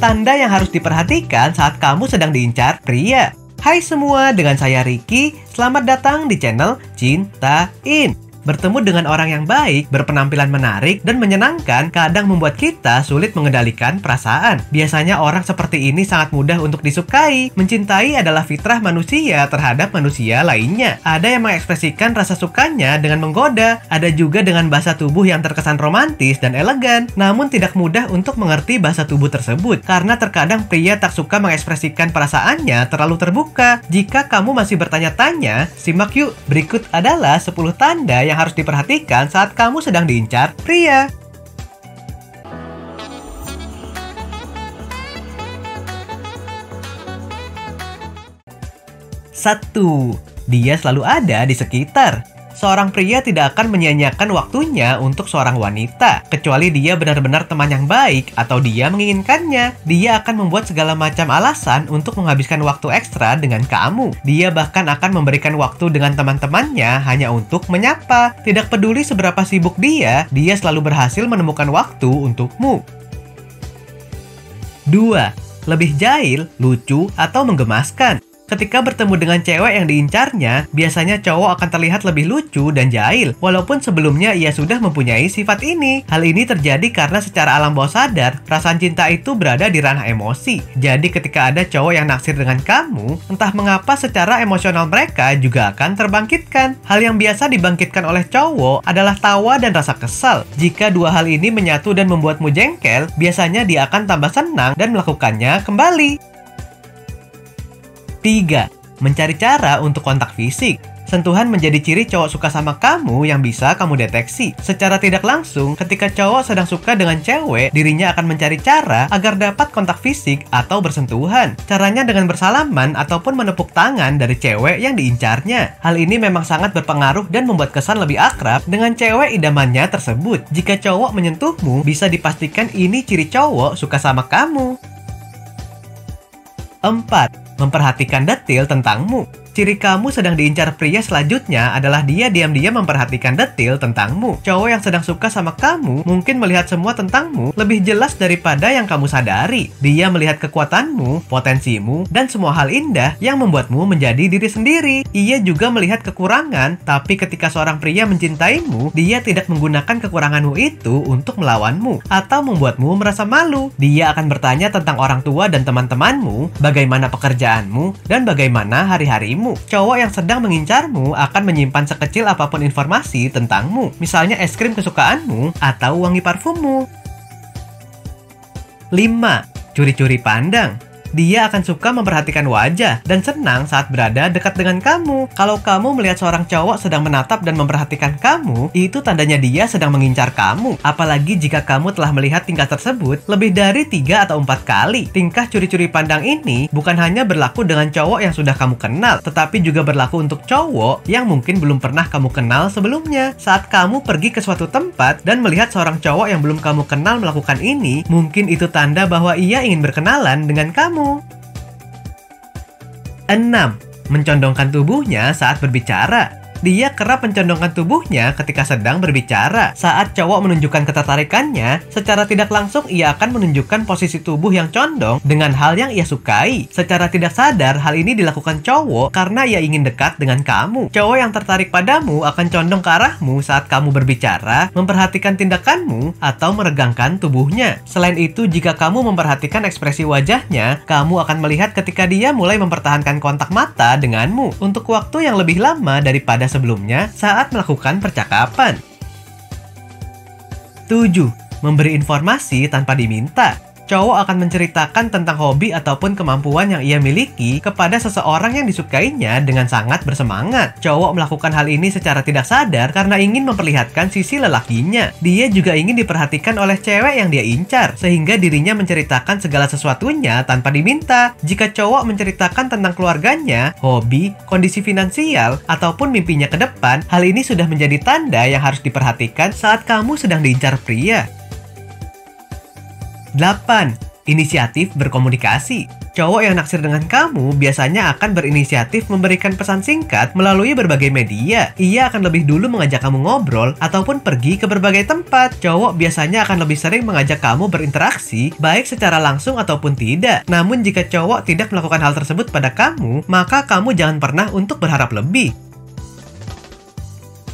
Tanda yang harus diperhatikan saat kamu sedang diincar pria. Hai semua, dengan saya Ricky. Selamat datang di channel Cintain. Bertemu dengan orang yang baik, berpenampilan menarik, dan menyenangkan kadang membuat kita sulit mengendalikan perasaan. Biasanya orang seperti ini sangat mudah untuk disukai. Mencintai adalah fitrah manusia terhadap manusia lainnya. Ada yang mengekspresikan rasa sukanya dengan menggoda, ada juga dengan bahasa tubuh yang terkesan romantis dan elegan. Namun tidak mudah untuk mengerti bahasa tubuh tersebut, karena terkadang pria tak suka mengekspresikan perasaannya terlalu terbuka. Jika kamu masih bertanya-tanya, simak yuk. Berikut adalah 10 tanda yang harus diperhatikan saat kamu sedang diincar pria. 1. Dia selalu ada di sekitar. Seorang pria tidak akan menyia-nyiakan waktunya untuk seorang wanita, kecuali dia benar-benar teman yang baik atau dia menginginkannya. Dia akan membuat segala macam alasan untuk menghabiskan waktu ekstra dengan kamu. Dia bahkan akan memberikan waktu dengan teman-temannya hanya untuk menyapa. Tidak peduli seberapa sibuk dia selalu berhasil menemukan waktu untukmu. 2. Lebih jahil, lucu, atau menggemaskan. Ketika bertemu dengan cewek yang diincarnya, biasanya cowok akan terlihat lebih lucu dan jahil, walaupun sebelumnya ia sudah mempunyai sifat ini. Hal ini terjadi karena secara alam bawah sadar, perasaan cinta itu berada di ranah emosi. Jadi ketika ada cowok yang naksir dengan kamu, entah mengapa secara emosional mereka juga akan terbangkitkan. Hal yang biasa dibangkitkan oleh cowok adalah tawa dan rasa kesal. Jika dua hal ini menyatu dan membuatmu jengkel, biasanya dia akan tambah senang dan melakukannya kembali. 3. Mencari cara untuk kontak fisik. Sentuhan menjadi ciri cowok suka sama kamu yang bisa kamu deteksi. Secara tidak langsung, ketika cowok sedang suka dengan cewek, dirinya akan mencari cara agar dapat kontak fisik atau bersentuhan. Caranya dengan bersalaman ataupun menepuk tangan dari cewek yang diincarnya. Hal ini memang sangat berpengaruh dan membuat kesan lebih akrab dengan cewek idamannya tersebut. Jika cowok menyentuhmu, bisa dipastikan ini ciri cowok suka sama kamu. 4. Memperhatikan detail tentangmu. Ciri kamu sedang diincar pria selanjutnya adalah dia diam-diam memperhatikan detail tentangmu. Cowok yang sedang suka sama kamu mungkin melihat semua tentangmu lebih jelas daripada yang kamu sadari. Dia melihat kekuatanmu, potensimu, dan semua hal indah yang membuatmu menjadi diri sendiri. Ia juga melihat kekurangan, tapi ketika seorang pria mencintaimu, dia tidak menggunakan kekuranganmu itu untuk melawanmu atau membuatmu merasa malu. Dia akan bertanya tentang orang tua dan teman-temanmu, bagaimana pekerjaanmu, dan bagaimana hari-harimu. Cowok yang sedang mengincarmu akan menyimpan sekecil apapun informasi tentangmu, misalnya es krim kesukaanmu atau wangi parfummu. 5. Curi-curi pandang. Dia akan suka memperhatikan wajah dan senang saat berada dekat dengan kamu. Kalau kamu melihat seorang cowok sedang menatap dan memperhatikan kamu, itu tandanya dia sedang mengincar kamu. Apalagi jika kamu telah melihat tingkah tersebut lebih dari 3 atau 4 kali. Tingkah curi-curi pandang ini bukan hanya berlaku dengan cowok yang sudah kamu kenal, tetapi juga berlaku untuk cowok yang mungkin belum pernah kamu kenal sebelumnya. Saat kamu pergi ke suatu tempat dan melihat seorang cowok yang belum kamu kenal melakukan ini, mungkin itu tanda bahwa ia ingin berkenalan dengan kamu. 6. Mencondongkan tubuhnya saat berbicara. Dia kerap mencondongkan tubuhnya ketika sedang berbicara. Saat cowok menunjukkan ketertarikannya, secara tidak langsung ia akan menunjukkan posisi tubuh yang condong dengan hal yang ia sukai. Secara tidak sadar, hal ini dilakukan cowok karena ia ingin dekat dengan kamu. Cowok yang tertarik padamu akan condong ke arahmu saat kamu berbicara, memperhatikan tindakanmu, atau meregangkan tubuhnya. Selain itu, jika kamu memperhatikan ekspresi wajahnya, kamu akan melihat ketika dia mulai mempertahankan kontak mata denganmu untuk waktu yang lebih lama daripada sebelumnya saat melakukan percakapan. 7. Memberi informasi tanpa diminta. Cowok akan menceritakan tentang hobi ataupun kemampuan yang ia miliki kepada seseorang yang disukainya dengan sangat bersemangat. Cowok melakukan hal ini secara tidak sadar karena ingin memperlihatkan sisi lelakinya. Dia juga ingin diperhatikan oleh cewek yang dia incar, sehingga dirinya menceritakan segala sesuatunya tanpa diminta. Jika cowok menceritakan tentang keluarganya, hobi, kondisi finansial, ataupun mimpinya ke depan, hal ini sudah menjadi tanda yang harus diperhatikan saat kamu sedang diincar pria. 8. Inisiatif berkomunikasi. Cowok yang naksir dengan kamu biasanya akan berinisiatif memberikan pesan singkat melalui berbagai media. Ia akan lebih dulu mengajak kamu ngobrol ataupun pergi ke berbagai tempat. Cowok biasanya akan lebih sering mengajak kamu berinteraksi, baik secara langsung ataupun tidak. Namun jika cowok tidak melakukan hal tersebut pada kamu, maka kamu jangan pernah untuk berharap lebih.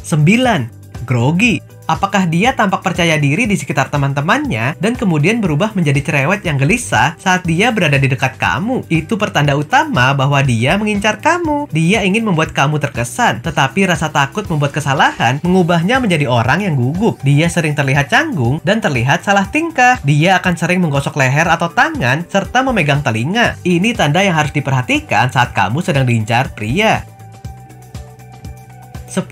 9. Grogi. Apakah dia tampak percaya diri di sekitar teman-temannya dan kemudian berubah menjadi cerewet yang gelisah saat dia berada di dekat kamu? Itu pertanda utama bahwa dia mengincar kamu. Dia ingin membuat kamu terkesan, tetapi rasa takut membuat kesalahan mengubahnya menjadi orang yang gugup. Dia sering terlihat canggung dan terlihat salah tingkah. Dia akan sering menggosok leher atau tangan serta memegang telinga. Ini tanda yang harus diperhatikan saat kamu sedang diincar pria. 10.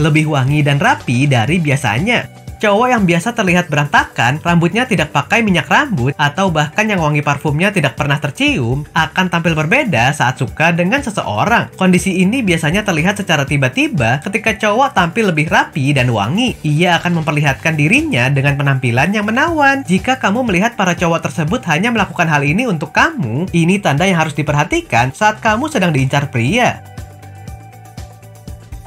Lebih wangi dan rapi dari biasanya. Cowok yang biasa terlihat berantakan, rambutnya tidak pakai minyak rambut, atau bahkan yang wangi parfumnya tidak pernah tercium, akan tampil berbeda saat suka dengan seseorang. Kondisi ini biasanya terlihat secara tiba-tiba ketika cowok tampil lebih rapi dan wangi. Ia akan memperlihatkan dirinya dengan penampilan yang menawan. Jika kamu melihat para cowok tersebut hanya melakukan hal ini untuk kamu, ini tanda yang harus diperhatikan saat kamu sedang diincar pria.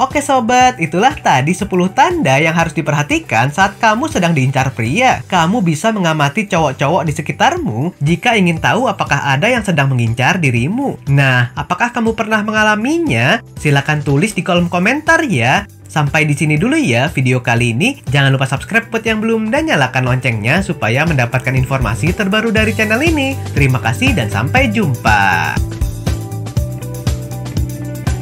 Oke sobat, itulah tadi 10 tanda yang harus diperhatikan saat kamu sedang diincar pria. Kamu bisa mengamati cowok-cowok di sekitarmu jika ingin tahu apakah ada yang sedang mengincar dirimu. Nah, apakah kamu pernah mengalaminya? Silahkan tulis di kolom komentar ya. Sampai di sini dulu ya video kali ini. Jangan lupa subscribe buat yang belum dan nyalakan loncengnya supaya mendapatkan informasi terbaru dari channel ini. Terima kasih dan sampai jumpa.